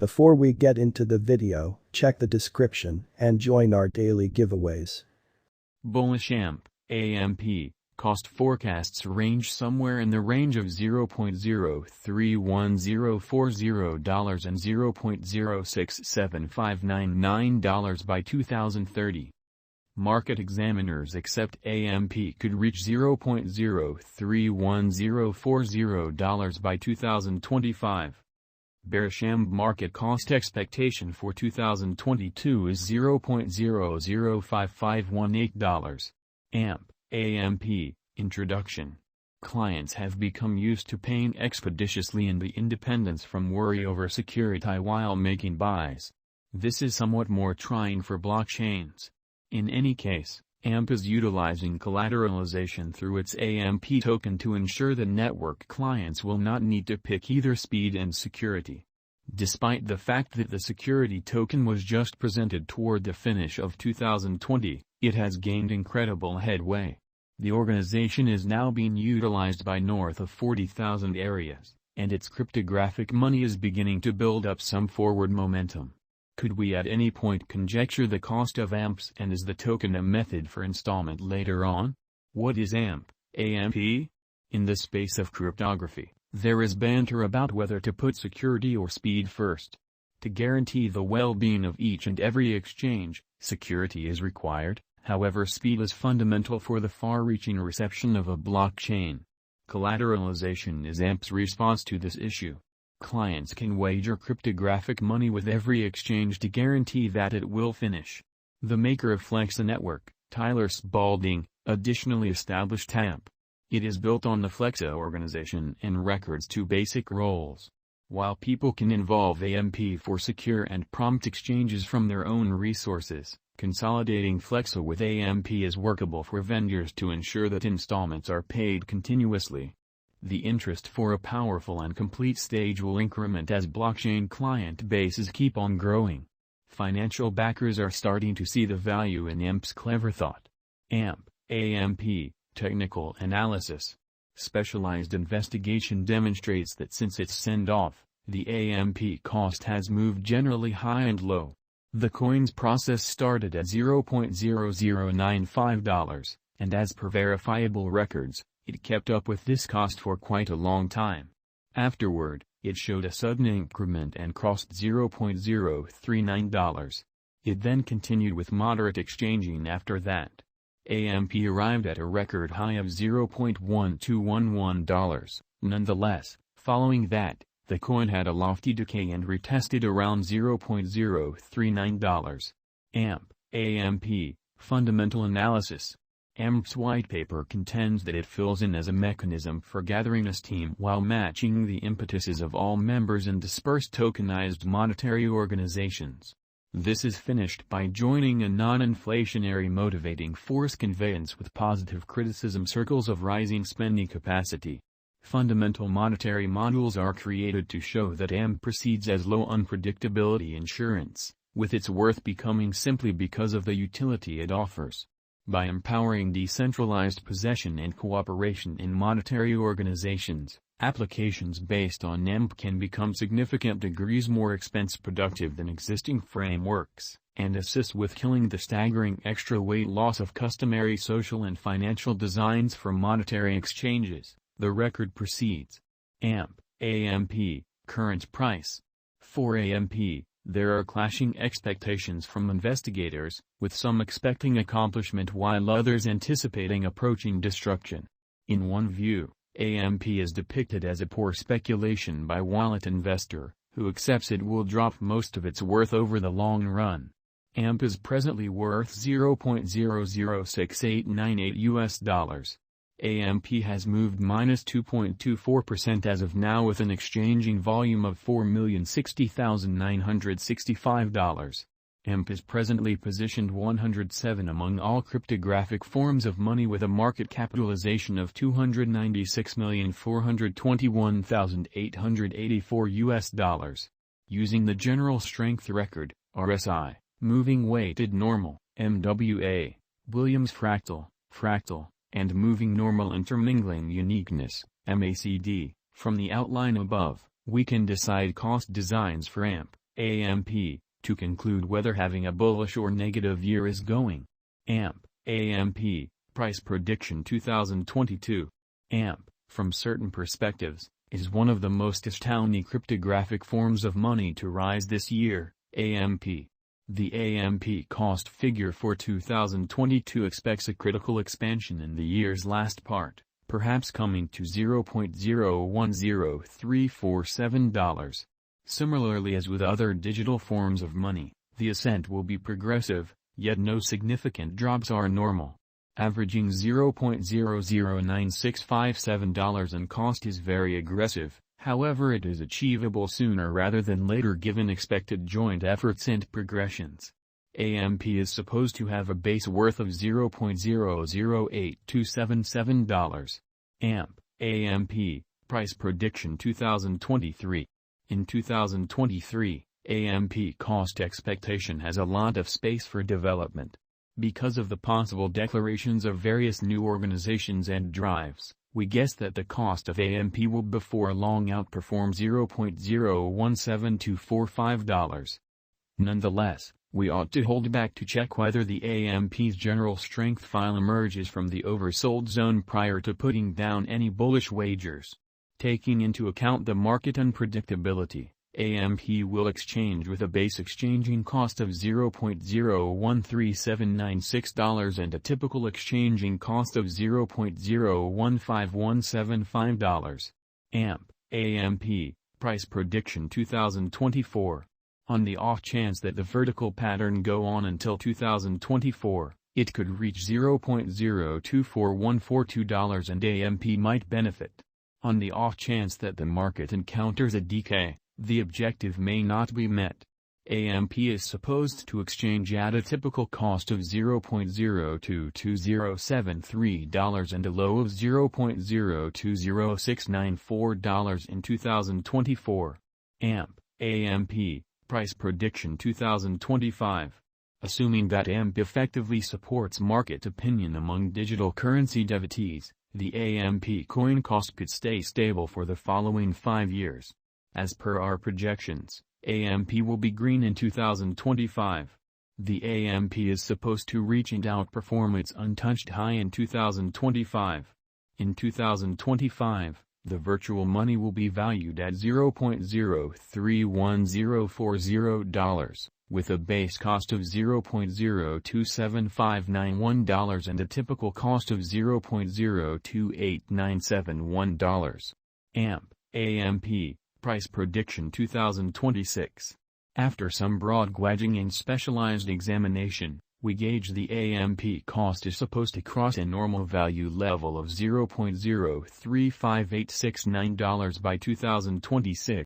Before we get into the video, check the description and join our daily giveaways. Bullish AMP cost forecasts range somewhere in the range of $0.031040 and $0.067599 by 2030. Market examiners accept AMP could reach $0.031040 by 2025. Bearish market cost expectation for 2022 is $0.005518. AMP Introduction. Clients have become used to paying expeditiously in the independence from worry over security while making buys. This is somewhat more trying for blockchains. In any case, AMP is utilizing collateralization through its AMP token to ensure that network clients will not need to pick either speed and security. Despite the fact that the security token was just presented toward the finish of 2020, it has gained incredible headway. The organization is now being utilized by north of 40,000 areas, and its cryptographic money is beginning to build up some forward momentum. Could we at any point conjecture the cost of AMPs, and is the token a method for installment later on? What is AMP? In the space of cryptography, there is banter about whether to put security or speed first. To guarantee the well-being of each and every exchange, security is required, however speed is fundamental for the far-reaching reception of a blockchain. Collateralization is AMP's response to this issue. Clients can wager cryptographic money with every exchange to guarantee that it will finish. The maker of Flexa Network, Tyler Spalding, additionally established AMP. It is built on the Flexa organization and records two basic roles. While people can involve AMP for secure and prompt exchanges from their own resources, consolidating Flexa with AMP is workable for vendors to ensure that installments are paid continuously. The interest for a powerful and complete stage will increment as blockchain client bases keep on growing. Financial backers are starting to see the value in AMP's clever thought. AMP Technical Analysis. Specialized investigation demonstrates that since its send-off, the AMP cost has moved generally high and low. The coin's process started at $0.0095, and as per verifiable records, it kept up with this cost for quite a long time. Afterward, it showed a sudden increment and crossed $0.039. It then continued with moderate exchanging after that. AMP arrived at a record high of $0.1211. Nonetheless, following that, the coin had a lofty decay and retested around $0.039. AMP Fundamental Analysis. AMP's white paper contends that it fills in as a mechanism for gathering esteem while matching the impetuses of all members in dispersed tokenized monetary organizations. This is finished by joining a non-inflationary motivating force conveyance with positive criticism circles of rising spending capacity. Fundamental monetary modules are created to show that AMP proceeds as low unpredictability insurance, with its worth becoming simply because of the utility it offers. By empowering decentralized possession and cooperation in monetary organizations, applications based on AMP can become significant degrees more expense productive than existing frameworks, and assist with killing the staggering extra weight loss of customary social and financial designs for monetary exchanges. The record proceeds. AMP Current price. For AMP, there are clashing expectations from investigators, with some expecting accomplishment while others anticipating approaching destruction. In one view, AMP is depicted as a poor speculation by wallet investor, who accepts it will drop most of its worth over the long run. AMP is presently worth $0.006898. AMP has moved -2.24% as of now with an exchanging volume of $4,060,965. AMP is presently positioned 107 among all cryptographic forms of money with a market capitalization of $296,421,884. Using the General Strength Record, RSI, Moving Weighted Normal, MWA, Williams Fractal, and Moving Normal Intermingling Uniqueness, MACD, from the outline above, we can decide cost designs for AMP AMP, to conclude whether having a bullish or negative year is going. AMP, Price Prediction 2022. AMP, from certain perspectives, is one of the most astounding cryptographic forms of money to rise this year. AMP. The AMP cost figure for 2022 expects a critical expansion in the year's last part, perhaps coming to $0.010347. Similarly as with other digital forms of money, the ascent will be progressive, yet no significant drops are normal. Averaging $0.009657 in cost is very aggressive, however it is achievable sooner rather than later given expected joint efforts and progressions. AMP is supposed to have a base worth of $0.008277. AMP, Price Prediction 2023. In 2023, AMP cost expectation has a lot of space for development. Because of the possible declarations of various new organizations and drives, we guess that the cost of AMP will before long outperform $0.017245. Nonetheless, we ought to hold back to check whether the AMP's general strength file emerges from the oversold zone prior to putting down any bullish wagers. Taking into account the market unpredictability, AMP will exchange with a base exchanging cost of $0.013796 and a typical exchanging cost of $0.015175. AMP, Price Prediction 2024. On the off chance that the vertical pattern go on until 2024, it could reach $0.024142 and AMP might benefit. On the off chance that the market encounters a decay, the objective may not be met. AMP is supposed to exchange at a typical cost of $0.022073 and a low of $0.020694 in 2024. AMP, Price Prediction 2025. Assuming that AMP effectively supports market opinion among digital currency devotees, the AMP coin cost could stay stable for the following 5 years. As per our projections, AMP will be green in 2025. The AMP is supposed to reach and outperform its untouched high in 2025. In 2025, the virtual money will be valued at $0.031040, with a base cost of $0.027591 and a typical cost of $0.028971. AMP, Price Prediction 2026. After some broad gauging and specialized examination, we gauge the AMP cost is supposed to cross a normal value level of $0.035869 by 2026.